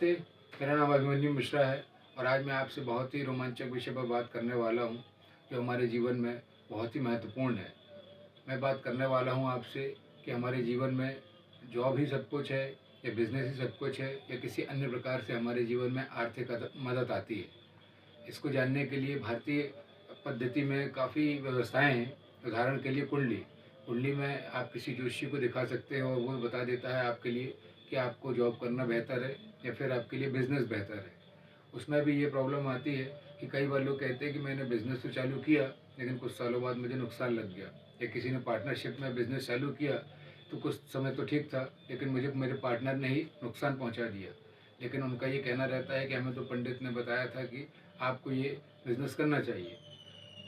नमस्ते, मेरा नाम अभिमन्यु मिश्रा है और आज मैं आपसे बहुत ही रोमांचक विषय पर बात करने वाला हूँ, जो हमारे जीवन में बहुत ही महत्वपूर्ण है। मैं बात करने वाला हूँ आपसे कि हमारे जीवन में जॉब ही सब कुछ है या बिज़नेस ही सब कुछ है या किसी अन्य प्रकार से हमारे जीवन में आर्थिक मदद आती है। इसको जानने के लिए भारतीय पद्धति में काफ़ी व्यवस्थाएँ हैं। उदाहरण के लिए कुंडली। कुंडली में आप किसी ज्योतिषी को दिखा सकते हो और वो बता देता है आपके लिए कि आपको जॉब करना बेहतर है या फिर आपके लिए बिज़नेस बेहतर है। उसमें भी ये प्रॉब्लम आती है कि कई बार लोग कहते हैं कि मैंने बिज़नेस तो चालू किया, लेकिन कुछ सालों बाद मुझे नुकसान लग गया। या किसी ने पार्टनरशिप में बिज़नेस चालू किया, तो कुछ समय तो ठीक था, लेकिन मुझे मेरे पार्टनर ने ही नुकसान पहुंचा दिया। लेकिन उनका ये कहना रहता है कि हमें तो पंडित ने बताया था कि आपको ये बिज़नेस करना चाहिए।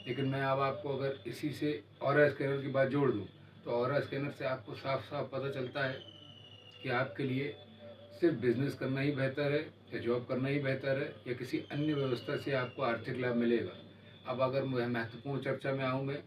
लेकिन मैं अब आपको अगर इसी से ऑरा स्कैनर की बात जोड़ दूँ, तो ऑरा स्कैनर से आपको साफ साफ पता चलता है कि आपके लिए सिर्फ बिज़नेस करना ही बेहतर है या जॉब करना ही बेहतर है या किसी अन्य व्यवस्था से आपको आर्थिक लाभ मिलेगा। अब अगर मैं महत्वपूर्ण चर्चा में आऊँ मैं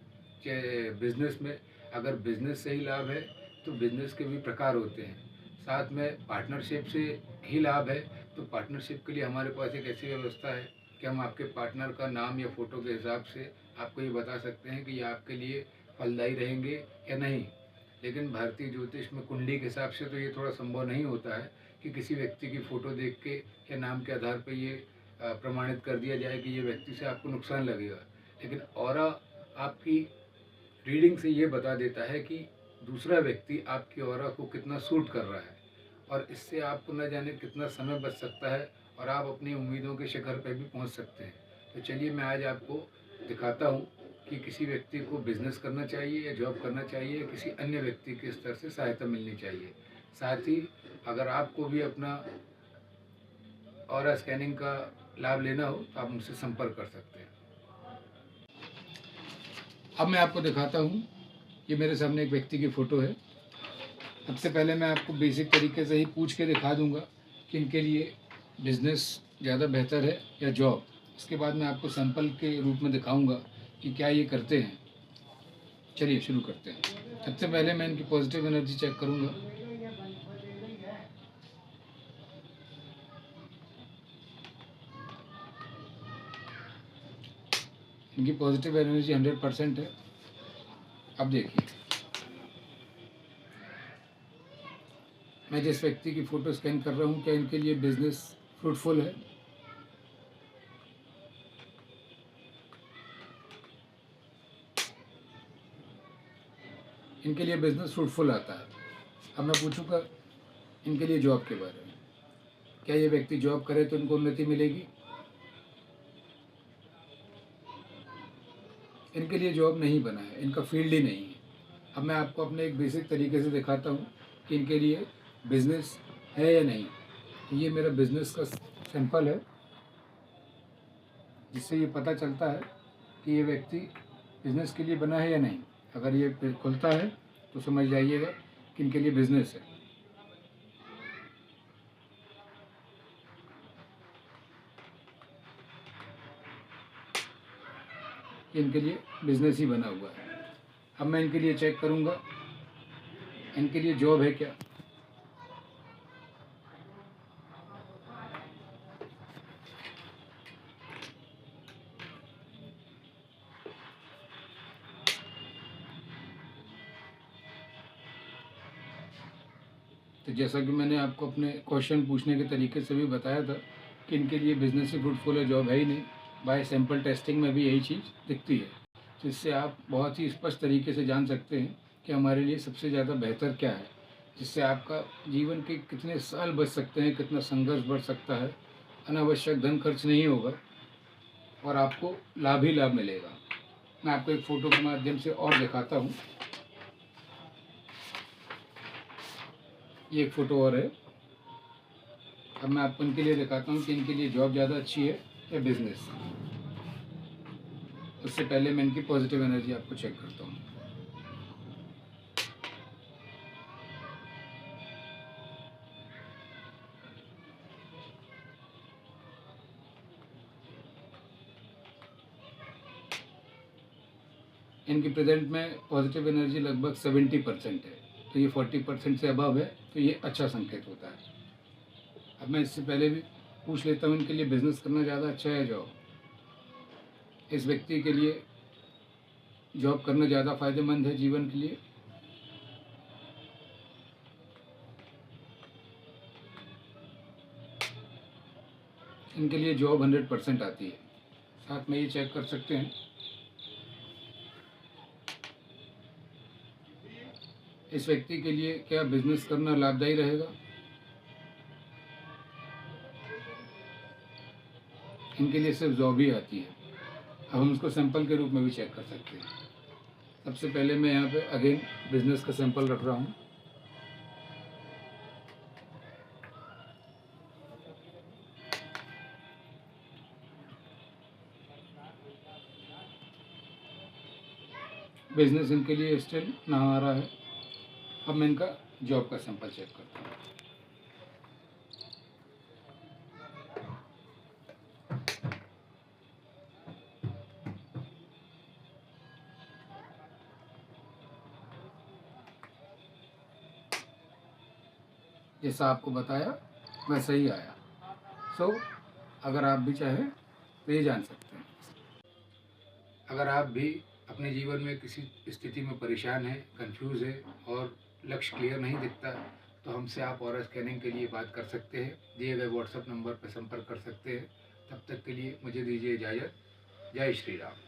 कि बिज़नेस में, अगर बिज़नेस से ही लाभ है तो बिज़नेस के भी प्रकार होते हैं। साथ में पार्टनरशिप से ही लाभ है तो पार्टनरशिप के लिए हमारे पास एक ऐसी व्यवस्था है कि हम आपके पार्टनर का नाम या फ़ोटो के हिसाब से आपको ये बता सकते हैं कि ये आपके लिए फलदायी रहेंगे या नहीं। लेकिन भारतीय ज्योतिष में कुंडली के हिसाब से तो ये थोड़ा संभव नहीं होता है कि किसी व्यक्ति की फ़ोटो देख के या नाम के आधार पर ये प्रमाणित कर दिया जाए कि ये व्यक्ति से आपको नुकसान लगेगा। लेकिन ऑरा आपकी रीडिंग से ये बता देता है कि दूसरा व्यक्ति आपकी ऑरा को कितना सूट कर रहा है और इससे आपको न जाने कितना समय बच सकता है और आप अपनी उम्मीदों के शिखर पर भी पहुंच सकते हैं। तो चलिए मैं आज आपको दिखाता हूं कि किसी व्यक्ति को बिज़नेस करना चाहिए या जॉब करना चाहिए या किसी अन्य व्यक्ति के स्तर से सहायता मिलनी चाहिए। साथ ही अगर आपको भी अपना ऑरा स्कैनिंग का लाभ लेना हो तो आप मुझसे संपर्क कर सकते हैं। अब मैं आपको दिखाता हूँ, ये मेरे सामने एक व्यक्ति की फ़ोटो है। सबसे पहले मैं आपको बेसिक तरीके से ही पूछ के दिखा दूंगा कि इनके लिए बिज़नेस ज़्यादा बेहतर है या जॉब। इसके बाद मैं आपको सैंपल के रूप में दिखाऊंगा कि क्या ये करते हैं। चलिए शुरू करते हैं। सबसे पहले मैं इनकी पॉजिटिव एनर्जी चेक करूंगा। इनकी पॉजिटिव एनर्जी 100% है। अब देखिए, मैं जिस व्यक्ति की फ़ोटो स्कैन कर रहा हूँ, क्या इनके लिए बिज़नेस फ्रूटफुल है? इनके लिए बिज़नेस फ्रूटफुल आता है। अब मैं पूछूंगा इनके लिए जॉब के बारे में। क्या ये व्यक्ति जॉब करे तो इनको उन्नति मिलेगी? इनके लिए जॉब नहीं बना है, इनका फील्ड ही नहीं है। अब मैं आपको अपने एक बेसिक तरीके से दिखाता हूँ कि इनके लिए बिज़नेस है या नहीं। तो ये मेरा बिज़नेस का सैंपल है, जिससे ये पता चलता है कि ये व्यक्ति बिज़नेस के लिए बना है या नहीं। अगर ये खुलता है तो समझ जाइएगा कि इनके लिए बिज़नेस है। इनके लिए बिज़नेस ही बना हुआ है। अब मैं इनके लिए चेक करूँगा इनके लिए जॉब है क्या। तो जैसा कि मैंने आपको अपने क्वेश्चन पूछने के तरीके से भी बताया था कि इनके लिए बिज़नेस ही फ्रूटफुल है, जॉब है ही नहीं। बाय सैंपल टेस्टिंग में भी यही चीज़ दिखती है। तो इससे आप बहुत ही स्पष्ट तरीके से जान सकते हैं कि हमारे लिए सबसे ज़्यादा बेहतर क्या है, जिससे आपका जीवन के कितने साल बच सकते हैं, कितना संघर्ष बढ़ सकता है, अनावश्यक धन खर्च नहीं होगा और आपको लाभ ही लाभ मिलेगा। मैं आपको एक फ़ोटो के माध्यम से और दिखाता हूँ। ये एक फ़ोटो और है। अब मैं आपको इनके लिए दिखाता हूँ कि इनके लिए जॉब ज़्यादा अच्छी है या बिज़नेस। उससे पहले मैं इनकी पॉजिटिव एनर्जी आपको चेक करता हूँ। इनकी प्रेजेंट में पॉजिटिव एनर्जी लगभग 70% है, तो ये 40% से अबव है, तो ये अच्छा संकेत होता है। अब मैं इससे पहले भी पूछ लेता हूँ, इनके लिए बिज़नेस करना ज़्यादा अच्छा है जॉब? इस व्यक्ति के लिए जॉब करना ज़्यादा फ़ायदेमंद है जीवन के लिए? इनके लिए जॉब 100% आती है। साथ में ये चेक कर सकते हैं, इस व्यक्ति के लिए क्या बिज़नेस करना लाभदायी रहेगा? इनके लिए सिर्फ जॉब ही आती है। अब हम उसको सैंपल के रूप में भी चेक कर सकते हैं। सबसे पहले मैं यहाँ पे अगेन बिज़नेस का सैंपल रख रहा हूँ। बिज़नेस इनके लिए स्टिल ना आ रहा है। अब मैं इनका जॉब का सैंपल चेक करता हूँ। जैसा आपको बताया वैसा ही आया। सो अगर आप भी चाहें तो ये जान सकते हैं। अगर आप भी अपने जीवन में किसी स्थिति में परेशान हैं, कंफ्यूज है और लक्ष्य क्लियर नहीं दिखता, तो हमसे आप ऑरा स्कैनिंग के लिए बात कर सकते हैं। दिए गए व्हाट्सएप नंबर पर संपर्क कर सकते हैं। तब तक के लिए मुझे दीजिए इजाज़त। जय श्री राम।